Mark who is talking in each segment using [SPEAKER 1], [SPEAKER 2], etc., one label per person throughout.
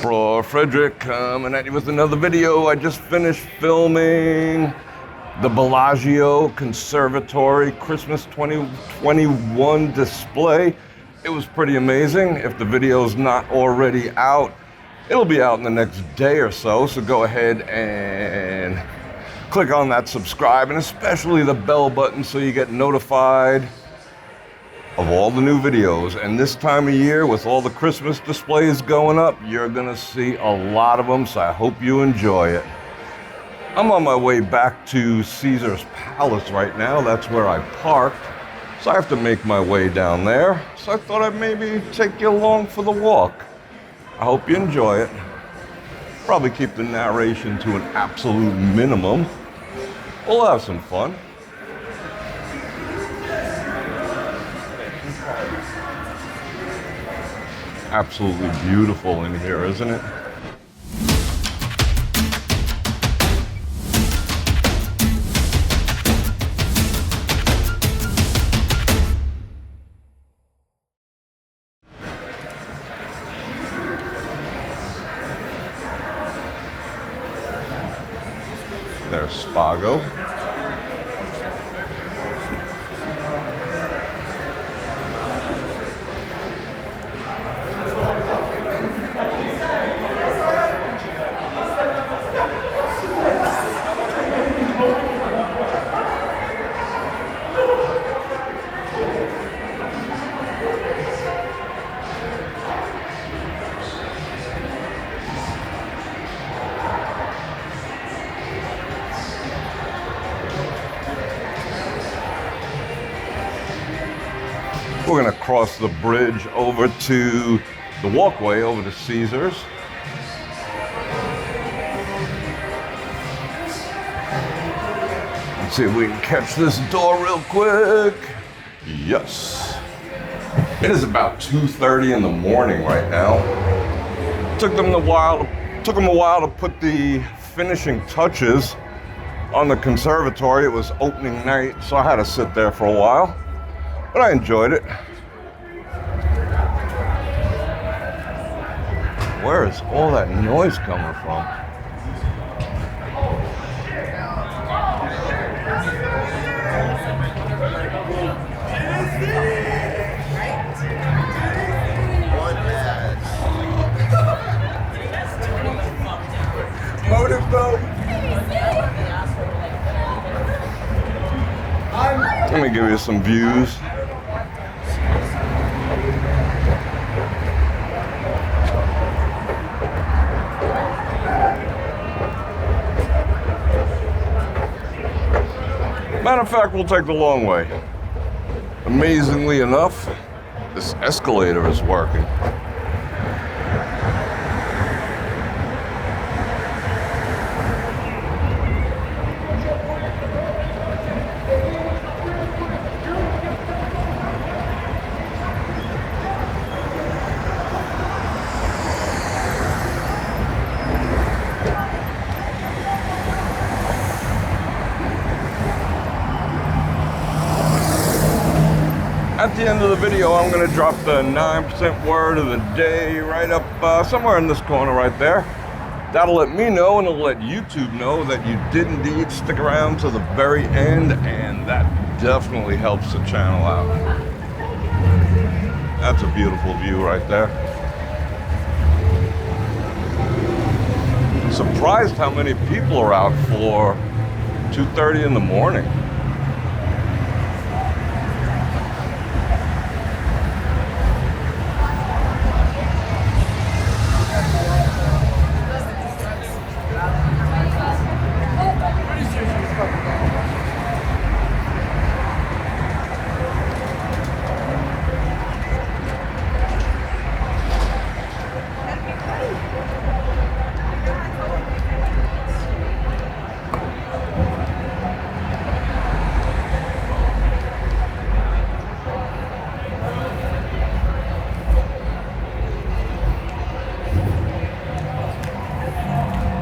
[SPEAKER 1] Bror Fredrik coming at you with another video. I just finished filming the Bellagio Conservatory Christmas 2021 display. It was pretty amazing. If the video's not already out, it'll be out in the next day or so. So go ahead and click on that subscribe and especially the bell button so you get notified of all the new videos. And this time of year, with all the Christmas displays going up, you're gonna see a lot of them, so I hope you enjoy it. I'm on my way back to Caesar's Palace right now. That's where I parked, so I have to make my way down there. So I thought I'd maybe take you along for the walk. I hope you enjoy it. Probably keep the narration to an absolute minimum. We'll have some fun. Absolutely beautiful in here, isn't it? There's Spago. We're gonna cross the bridge over to the walkway over to Caesar's. Let's see if we can catch this door real quick. Yes. It is about 2:30 in the morning right now. Took them a while to put the finishing touches on the conservatory. It was opening night, so I had to sit there for a while. But I enjoyed it. Where is all that noise coming from? Let me give you some views. Matter of fact, we'll take the long way. Amazingly enough, this escalator is working. At the end of the video, I'm going to drop the 9% word of the day right up somewhere in this corner right there. That'll let me know, and it'll let YouTube know that you did indeed stick around to the very end, and that definitely helps the channel out. That's a beautiful view right there. Surprised how many people are out for 2:30 in the morning.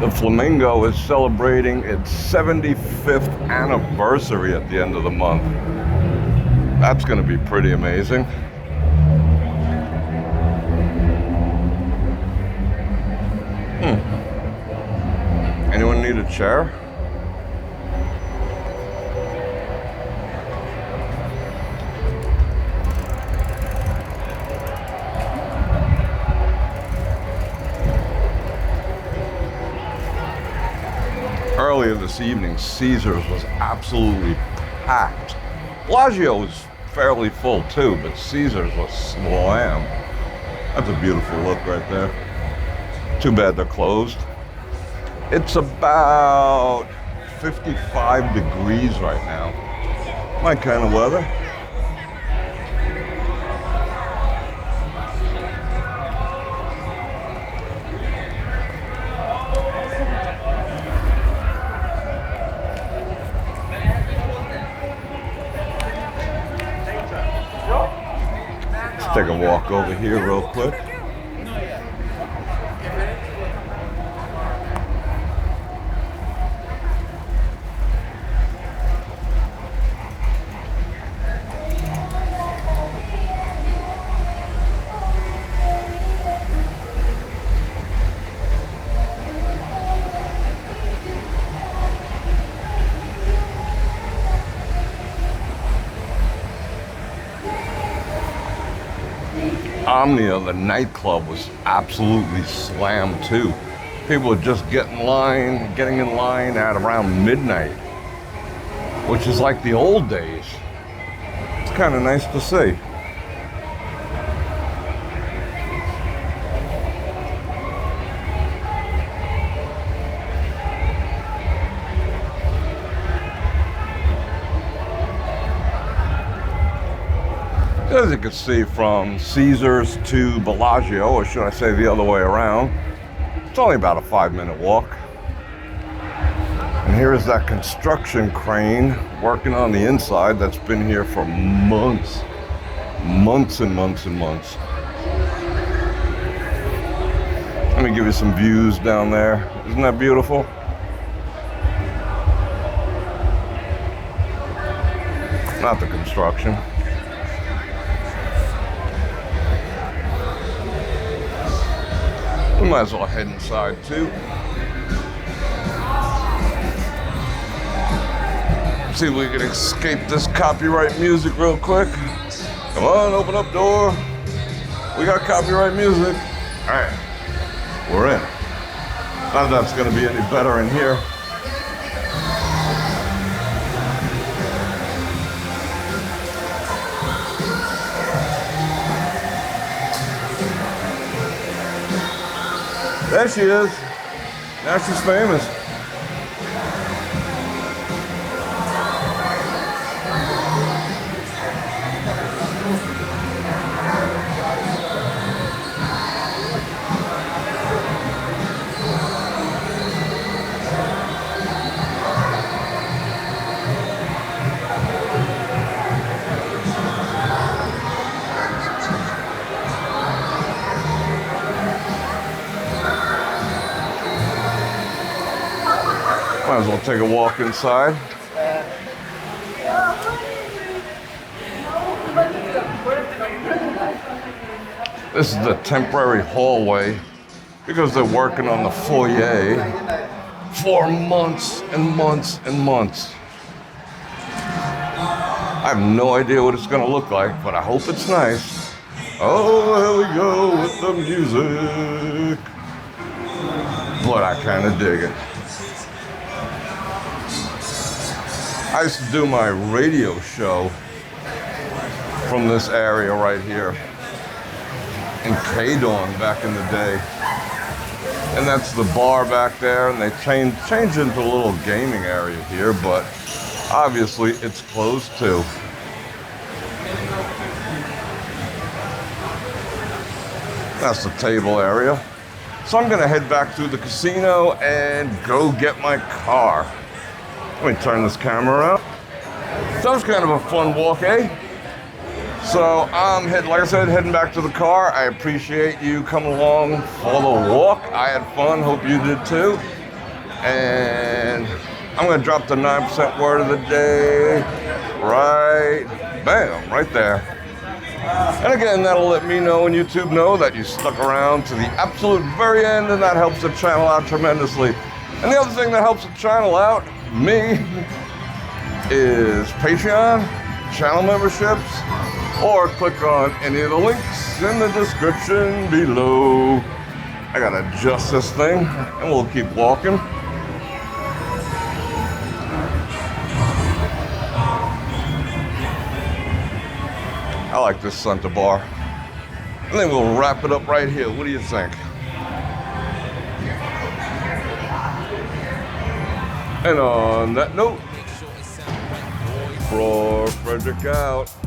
[SPEAKER 1] The Flamingo is celebrating its 75th anniversary at the end of the month. That's going to be pretty amazing. chair. Earlier this evening, Caesars was absolutely packed. Bellagio was fairly full too, but Caesars was slammed. That's a beautiful look right there. Too bad they're closed. It's about 55 degrees right now. My kind of weather. Let's take a walk over here real quick. Omnia, the nightclub, was absolutely slammed too. People would just getting in line at around midnight, which is like the old days. It's kind of nice to see. As you can see, from Caesars to Bellagio, or should I say the other way around, it's only about a 5-minute walk. And here is that construction crane working on the inside that's been here for months. Months and months and months. Let me give you some views down there. Isn't that beautiful? Not the construction. We might as well head inside too. See if we can escape this copyright music real quick. Come on, open up door. We got copyright music. All right, we're in. Not that that's gonna be any better in here. There she is. Now she's famous. Might as well take a walk inside. This is the temporary hallway because they're working on the foyer for months and months and months. I have no idea what it's going to look like, but I hope it's nice. Oh, here we go with the music. But I kind of dig it. I used to do my radio show from this area right here in K-Dawn back in the day. And that's the bar back there, and they changed into a little gaming area here, but obviously it's closed too. That's the table area. So I'm gonna head back through the casino and go get my car. Let me turn this camera around. So that was kind of a fun walk, eh? So I'm like I said, heading back to the car. I appreciate you coming along for the walk. I had fun, hope you did too. And I'm gonna drop the 9% word of the day right, bam, right there. And again, that'll let me know and YouTube know that you stuck around to the absolute very end, and that helps the channel out tremendously. And the other thing that helps the channel out, me, is Patreon, channel memberships, or click on any of the links in the description below. I gotta adjust this thing and we'll keep walking. I like this center bar. I think we'll wrap it up right here. What do you think? And on that note, Bror Fredrik out.